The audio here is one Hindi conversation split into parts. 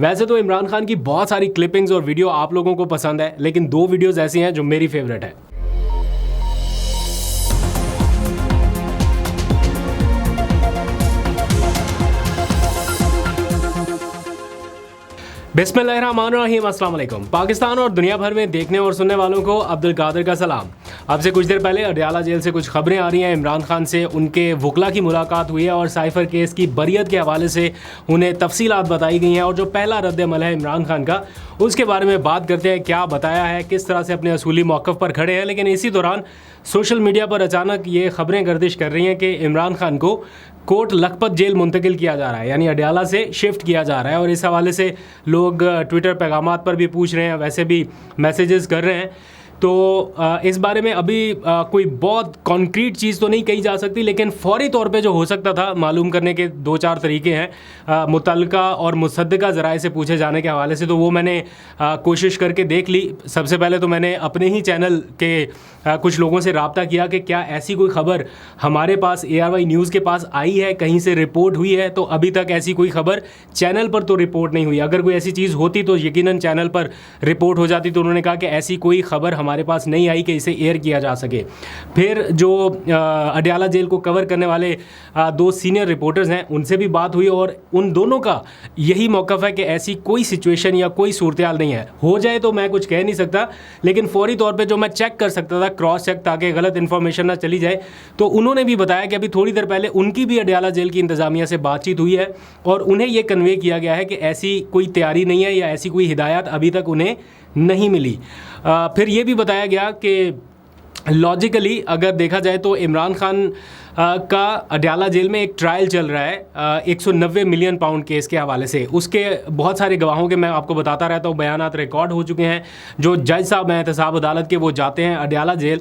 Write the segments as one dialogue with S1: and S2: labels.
S1: वैसे तो इमरान खान की बहुत सारी क्लिपिंग्स और वीडियो आप लोगों को पसंद है, लेकिन दो वीडियोस ऐसी हैं जो मेरी फेवरेट है। बिस्मिल्लाहिर्रहमानिर्रहीम, अस्सलाम वालेकुम। पाकिस्तान और दुनिया भर में देखने और सुनने वालों को अब्दुल कादिर का सलाम। अब से कुछ देर पहले अडयाला जेल से कुछ खबरें आ रही हैं। इमरान खान से उनके वकला की मुलाकात हुई है और साइफर केस की बरियत के हवाले से उन्हें तफसीलात बताई गई हैं। और जो पहला रद्द-ए-अमल है इमरान खान का, उसके बारे में बात करते हैं। क्या बताया है, किस तरह से अपने असूली मौक़िफ़ पर खड़े हैं। लेकिन इसी दौरान सोशल मीडिया पर अचानक ये खबरें गर्दिश कर रही हैं कि इमरान खान को कोट लखपत जेल मुंतकिल किया जा रहा है, यानी अडयाला से शिफ्ट किया जा रहा है। और इस हवाले से लोग ट्विटर पैगामात पर भी पूछ रहे हैं, वैसे भी मैसेजेस कर रहे हैं। तो इस बारे में अभी कोई बहुत कॉन्क्रीट चीज़ तो नहीं कही जा सकती, लेकिन फ़ौरी तौर पे जो हो सकता था मालूम करने के दो चार तरीके हैं। मुतल्लिका और मुसद्दिका ज़राए से पूछे जाने के हवाले से तो वो मैंने कोशिश करके देख ली। सबसे पहले तो मैंने अपने ही चैनल के कुछ लोगों से रब्ता किया कि क्या ऐसी कोई ख़बर हमारे पास ARY न्यूज़ के पास आई है, कहीं से रिपोर्ट हुई है। तो अभी तक ऐसी कोई ख़बर चैनल पर तो रिपोर्ट नहीं हुई। अगर कोई ऐसी चीज़ होती तो यकीनन चैनल पर रिपोर्ट हो जाती। तो उन्होंने कहा कि ऐसी कोई ख़बर हमारे पास नहीं आई कि इसे एयर किया जा सके। फिर जो अडयाला जेल को कवर करने वाले दो सीनियर रिपोर्टर्स हैं, उनसे भी बात हुई और उन दोनों का यही मौक़िफ़ है कि ऐसी कोई सिचुएशन या कोई सूरत-ए-हाल नहीं है। हो जाए तो मैं कुछ कह नहीं सकता, लेकिन फ़ौरी तौर पे जो मैं चेक कर सकता था, क्रॉस चेक, ताकि गलत इन्फॉर्मेशन ना चली जाए, तो उन्होंने भी बताया कि अभी थोड़ी देर पहले उनकी भी अडयाला जेल की इंतज़ामिया से बातचीत हुई है और उन्हें ये कन्वे किया गया है कि ऐसी कोई तैयारी नहीं है या ऐसी कोई हिदायत अभी तक उन्हें नहीं मिली। फिर ये भी बताया गया कि लॉजिकली अगर देखा जाए तो इमरान खान का अडयाला जेल में एक ट्रायल चल रहा है 190 मिलियन पाउंड केस के हवाले से। उसके बहुत सारे गवाहों के मैं आपको बताता रहता हूँ, बयानात रिकॉर्ड हो चुके हैं। जो जज साहब हैं एहतसाब अदालत के, वो जाते हैं अडयाला जेल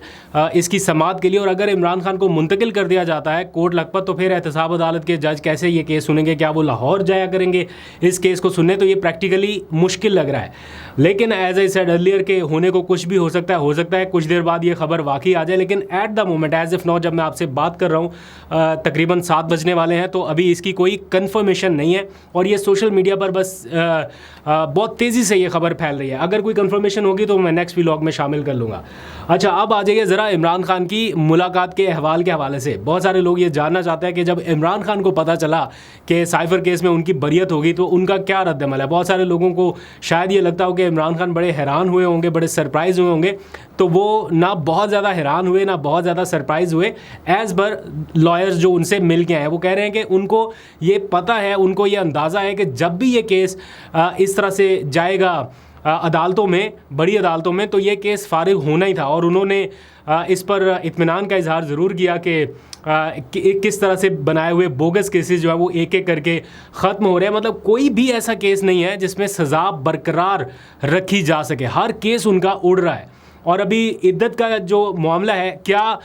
S1: इसकी समाअत के लिए। और अगर इमरान खान को मुंतकिल कर दिया जाता है कोट लखपत, तो फिर एहतसाब अदालत के जज कैसे ये केस सुनेंगे? क्या वो लाहौर जाया करेंगे इस केस को सुनने? तो ये प्रैक्टिकली मुश्किल लग रहा है। लेकिन एज आई सेड अर्लियर के होने को कुछ भी हो सकता है कुछ देर बाद ये खबर वाकई आ जाए। लेकिन at the moment as if now जब मैं आपसे बात कर रहा हूँ, तकरीबन 7 बजने वाले हैं, तो अभी इसकी कोई कंफर्मेशन नहीं है। और ये सोशल मीडिया पर बस बहुत तेज़ी से ये खबर फैल रही है। अगर कोई कंफर्मेशन होगी तो मैं नेक्स्ट व्लॉग में शामिल कर लूँगा। अच्छा, अब आ जाइए ज़रा इमरान खान की मुलाकात के अहवाल के हवाले से। बहुत सारे लोग ये जानना चाहते हैं कि जब इमरान खान को पता चला कि साइफर केस में उनकी बरियत होगी तो उनका क्या रद्द-ए-अमल है। बहुत सारे लोगों को शायद ये लगता हो कि इमरान खान बड़े हैरान हुए होंगे, बड़े सरप्राइज़ हुए होंगे। तो वो ना बहुत ज़्यादा हैरान हुए, ना बहुत ज़्यादा सरप्राइज़ हुए। एज़ पर लॉयर्स जो उनसे मिल के आए, वो कह रहे हैं कि उनको ये पता है, उनको ये अंदाज़ा है कि जब भी ये केस इस तरह से जाएगा अदालतों में, बड़ी अदालतों में, तो ये केस फारिग होना ही था। और उन्होंने इस पर इत्मीनान का इजहार ज़रूर किया कि किस तरह से बनाए हुए बोगस केसेस जो है वो एक एक करके ख़त्म हो रहे हैं। मतलब कोई भी ऐसा केस नहीं है जिसमें सज़ा बरकरार रखी जा सके, हर केस उनका उड़ रहा है। और अभी इद्दत का जो मामला है, क्या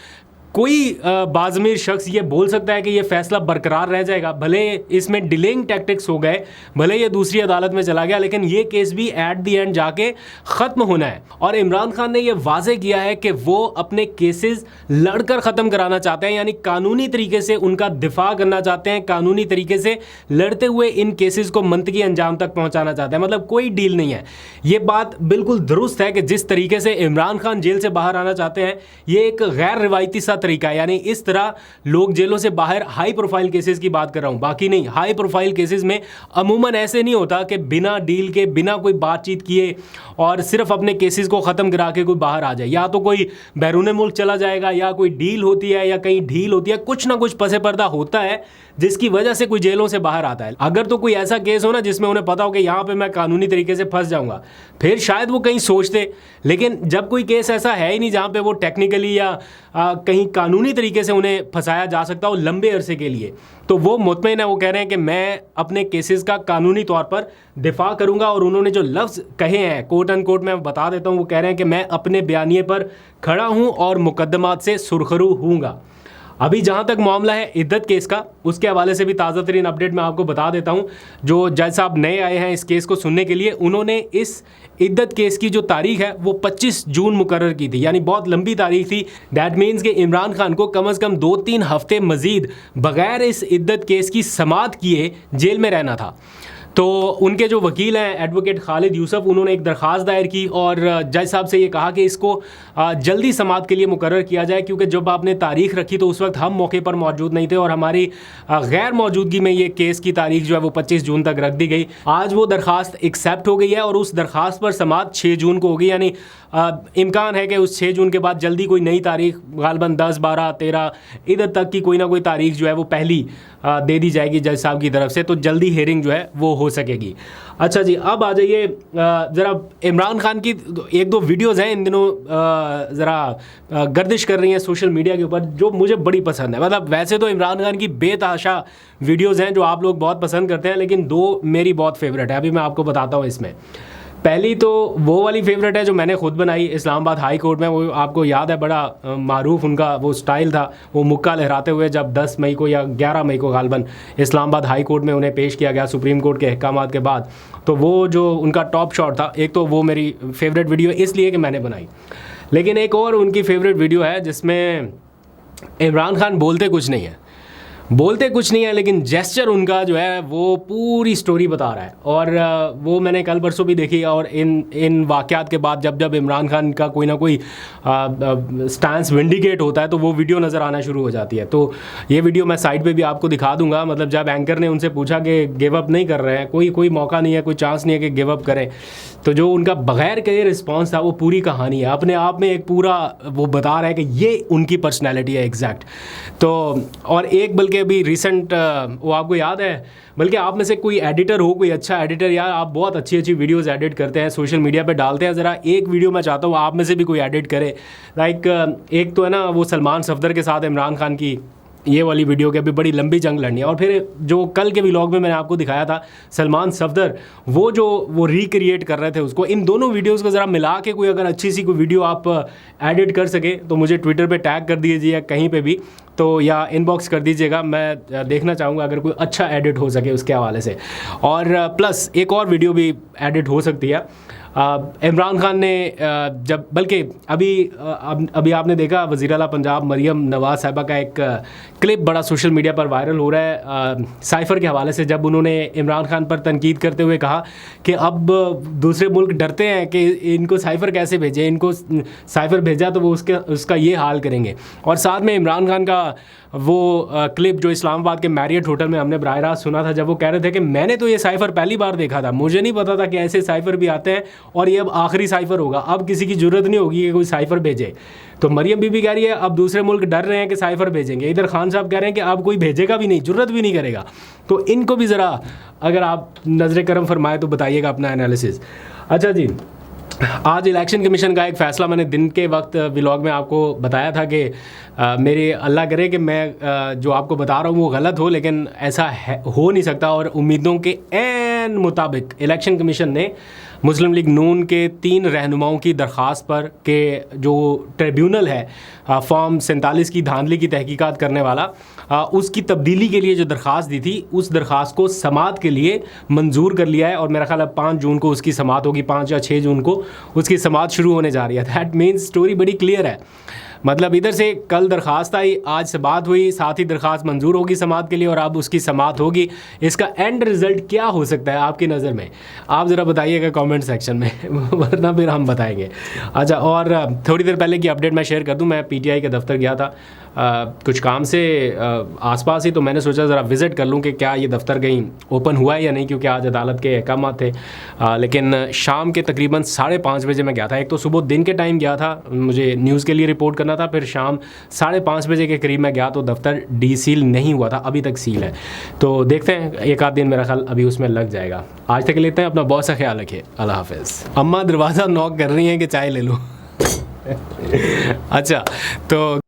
S1: कोई बाज़मीर शख्स ये बोल सकता है कि ये फ़ैसला बरकरार रह जाएगा? भले इसमें डिलेइंग टैक्टिक्स हो गए, भले ये दूसरी अदालत में चला गया, लेकिन ये केस भी एट दी एंड जाके ख़त्म होना है। और इमरान खान ने ये वाज़े किया है कि वो अपने केसेस लड़कर ख़त्म कराना चाहते हैं, यानी कानूनी तरीके से उनका दिफा करना चाहते हैं, कानूनी तरीके से लड़ते हुए इन केसेस को मंतकी अंजाम तक पहुँचाना चाहते हैं। मतलब कोई डील नहीं है। ये बात बिल्कुल दुरुस्त है कि जिस तरीके से इमरान खान जेल से बाहर आना चाहते हैं, ये एक गैर रिवायती सा तरीका है। यानी इस तरह लोग जेलों से बाहर हाई प्रोफाइल केसेस की बात कर रहा हूं, बाकी नहीं। हाई प्रोफाइल केसेस में अमूमन ऐसे नहीं होता कि बिना डील के, बिना कोई बातचीत किए और सिर्फ अपने केसेस को ख़त्म करा के कोई बाहर आ जाए। या तो कोई बैरून मुल्क चला जाएगा, या कोई डील होती है, या कहीं ढील होती है, कुछ ना कुछ पसे पर्दा होता है जिसकी वजह से कोई जेलों से बाहर आता है। अगर तो कोई ऐसा केस हो ना जिसमें उन्हें पता हो कि यहाँ पे मैं कानूनी तरीके से फंस जाऊंगा, फिर शायद वो कहीं सोचते। लेकिन जब कोई केस ऐसा है ही नहीं जहाँ पे वो टेक्निकली या कहीं कानूनी तरीके से उन्हें फंसाया जा सकता हो लंबे अरसे के लिए, तो वो मुतमईन है। वो कह रहे हैं कि मैं अपने केसेस का कानूनी तौर पर दिफा करूंगा। और उन्होंने जो लफ्ज़ कहे हैं, कोट एंड कोट, मैं बता देता हूँ। वो कह रहे हैं कि मैं अपने बयानिए पर खड़ा हूँ और मुकदमात से सुरखरू हूँगा। अभी जहाँ तक मामला है इद्दत केस का, उसके हवाले से भी ताज़ा तरीन अपडेट मैं आपको बता देता हूँ। जो जज साहब नए आए हैं इस केस को सुनने के लिए, उन्होंने इस इद्दत केस की जो तारीख है वो 25 जून मुकर्रर की थी, यानी बहुत लंबी तारीख थी। दैट मीन्स कि इमरान खान को कम से कम 2-3 हफ्ते मज़ीद बग़ैर इस इद्दत केस की समाअत किए जेल में रहना था। तो उनके जो वकील हैं एडवोकेट खालिद यूसुफ, उन्होंने एक दरख्वास्त दायर की और जज साहब से ये कहा कि इसको जल्दी समाअत के लिए मुकर्रर किया जाए, क्योंकि जब आपने तारीख रखी तो उस वक्त हम मौके पर मौजूद नहीं थे और हमारी गैर मौजूदगी में ये केस की तारीख जो है वो 25 जून तक रख दी गई। आज वो दरख्वास्त एक्सेप्ट हो गई है और उस दरख्वास्त पर समाअत 6 जून को होगी, यानी इम्कान है कि उस 6 जून के बाद जल्दी कोई नई तारीख गालबन 10, 12, 13 इधर तक की कोई ना कोई तारीख जो है वो पहली दे दी जाएगी जज साहब की तरफ से, तो जल्दी हेयरिंग जो है वो हो सकेगी। अच्छा जी, अब आ जाइए ज़रा इमरान खान की एक दो वीडियोज़ हैं इन दिनों ज़रा गर्दिश कर रही हैं सोशल मीडिया के ऊपर, जो मुझे बड़ी पसंद है। मतलब वैसे तो इमरान खान की बेतहाशा वीडियोज़ हैं जो आप लोग बहुत पसंद करते हैं, लेकिन दो मेरी बहुत फेवरेट है, अभी मैं आपको बताता हूँ इसमें। पहली तो वो वाली फेवरेट है जो मैंने खुद बनाई इस्लामाबाद हाई कोर्ट में, वो आपको याद है, बड़ा मारूफ उनका वो स्टाइल था, वो मुक्का लहराते हुए जब 10 मई को या 11 मई को गालबन इस्लामाबाद हाई कोर्ट में उन्हें पेश किया गया सुप्रीम कोर्ट के अहकामात के बाद, तो वो जो उनका टॉप शॉट था, एक तो वो मेरी फेवरेट वीडियो इसलिए कि मैंने बनाई। लेकिन एक और उनकी फेवरेट वीडियो है जिसमें इमरान खान बोलते कुछ नहीं है लेकिन जेस्चर उनका जो है वो पूरी स्टोरी बता रहा है। और वो मैंने कल परसों भी देखी, और इन वाक़यात के बाद जब इमरान खान का कोई ना कोई स्टैंस विंडिकेट होता है तो वो वीडियो नज़र आना शुरू हो जाती है। तो ये वीडियो मैं साइड पे भी आपको दिखा दूंगा। मतलब जब एंकर ने उनसे पूछा कि गिव अप नहीं कर रहे हैं, कोई मौका नहीं है, कोई चांस नहीं है कि गिव अप करें, तो जो उनका बगैर के रिस्पॉन्स था वो पूरी कहानी है, अपने आप में एक पूरा वो बता रहा है कि ये उनकी पर्सनैलिटी है एग्जैक्ट। तो और एक बल्कि अभी रिसेंट वो आपको याद है, बल्कि आप में से कोई एडिटर हो, कोई अच्छा एडिटर, यार आप बहुत अच्छी वीडियोस एडिट करते हैं, सोशल मीडिया पे डालते हैं, ज़रा एक वीडियो मैं चाहता हूँ आप में से भी कोई एडिट करे। लाइक एक तो है ना वो सलमान सफदर के साथ इमरान खान की ये वाली वीडियो की अभी बड़ी लंबी जंग लड़नी है, और फिर जो कल के व्लॉग में मैंने आपको दिखाया था सलमान सफदर वो रिक्रिएट कर रहे थे उसको। इन दोनों वीडियोस को ज़रा मिला के कोई अगर अच्छी सी कोई वीडियो आप एडिट कर सके तो मुझे ट्विटर पे टैग कर दीजिए कहीं पे भी, तो या इनबॉक्स कर दीजिएगा, मैं देखना चाहूँगा अगर कोई अच्छा एडिट हो सके उसके हवाले से। और प्लस एक और वीडियो भी एडिट हो सकती है। इमरान खान ने जब बल्कि अभी आपने देखा वज़ीर आला पंजाब मरियम नवाज़ साहिबा का एक क्लिप बड़ा सोशल मीडिया पर वायरल हो रहा है साइफ़र के हवाले से, जब उन्होंने इमरान खान पर तनकीद करते हुए कहा कि अब दूसरे मुल्क डरते हैं कि इनको साइफ़र कैसे भेजें, इनको साइफ़र भेजा तो वो उसका ये हाल करेंगे। और साथ में इमरान खान का वो क्लिप जो इस्लामाबाद के मैरियट होटल में हमने बराह रास्त सुना था, जब वो कह रहे थे कि मैंने तो ये साइफ़र पहली बार देखा था, मुझे नहीं पता था कि ऐसे साइफ़र भी आते हैं और ये अब आखिरी साइफ़र होगा, अब किसी की ज़रूरत नहीं होगी कि कोई साइफ़र भेजे। तो मरियम बीबी कह रही है अब दूसरे मुल्क डर रहे हैं कि साइफ़र भेजेंगे, इधर खान साहब कह रहे हैं कि अब कोई भेजेगा भी नहीं, ज़रूरत भी नहीं करेगा। तो इनको भी ज़रा अगर आप नज़र करम फरमाए तो बताइएगा अपना एनालिसिस। अच्छा जी, आज इलेक्शन कमीशन का एक फ़ैसला मैंने दिन के वक्त व्लॉग में आपको बताया था कि मेरे अल्लाह करे कि मैं जो आपको बता रहा हूँ वो गलत हो, लेकिन ऐसा हो नहीं सकता। और उम्मीदों के ऐन मुताबिक इलेक्शन कमीशन ने मुस्लिम लीग नून के 3 रहनुमाओं की दरख्वास्त पर के जो ट्रिब्यूनल है फॉर्म 47 की धांधली की तहकीकात करने वाला, उसकी तब्दीली के लिए जो दरख्वास्त दी थी उस दरख्वास्त को समाअत के लिए मंजूर कर लिया है। और मेरा ख्याल है 5 जून को उसकी समाअत होगी, 5 या 6 जून को उसकी समाअत शुरू होने जा रही है। दैट मीन्स स्टोरी बड़ी क्लियर है। मतलब इधर से कल दरख्वास्त आई, आज से बात हुई, साथ ही दरख्वास्त मंजूर होगी समाअत के लिए और अब उसकी समाअत होगी। इसका एंड रिज़ल्ट क्या हो सकता है आपकी नज़र में, आप ज़रा बताइएगा कमेंट सेक्शन में वरना फिर हम बताएंगे। अच्छा, और थोड़ी देर पहले की अपडेट मैं शेयर कर दूं, मैं पीटीआई के दफ्तर गया था कुछ काम से आसपास ही, तो मैंने सोचा ज़रा विज़िट कर लूं कि क्या ये दफ़्तर कहीं ओपन हुआ है या नहीं, क्योंकि आज अदालत के अहकामात थे। लेकिन शाम के तकरीबन 5:30 बजे मैं गया था। एक तो सुबह दिन के टाइम गया था, मुझे न्यूज़ के लिए रिपोर्ट करना था, फिर शाम 5:30 बजे के करीब मैं गया तो दफ्तर डीसील नहीं हुआ था, अभी तक सील है। तो देखते हैं, एक आध दिन मेरा ख्याल अभी उसमें लग जाएगा। आज तक लेते हैं, अपना बहुत सा ख्याल रखिए, अल्लाह हाफ़िज़। अम्मा दरवाज़ा नॉक कर रही हैं कि चाय ले लो अच्छा, तो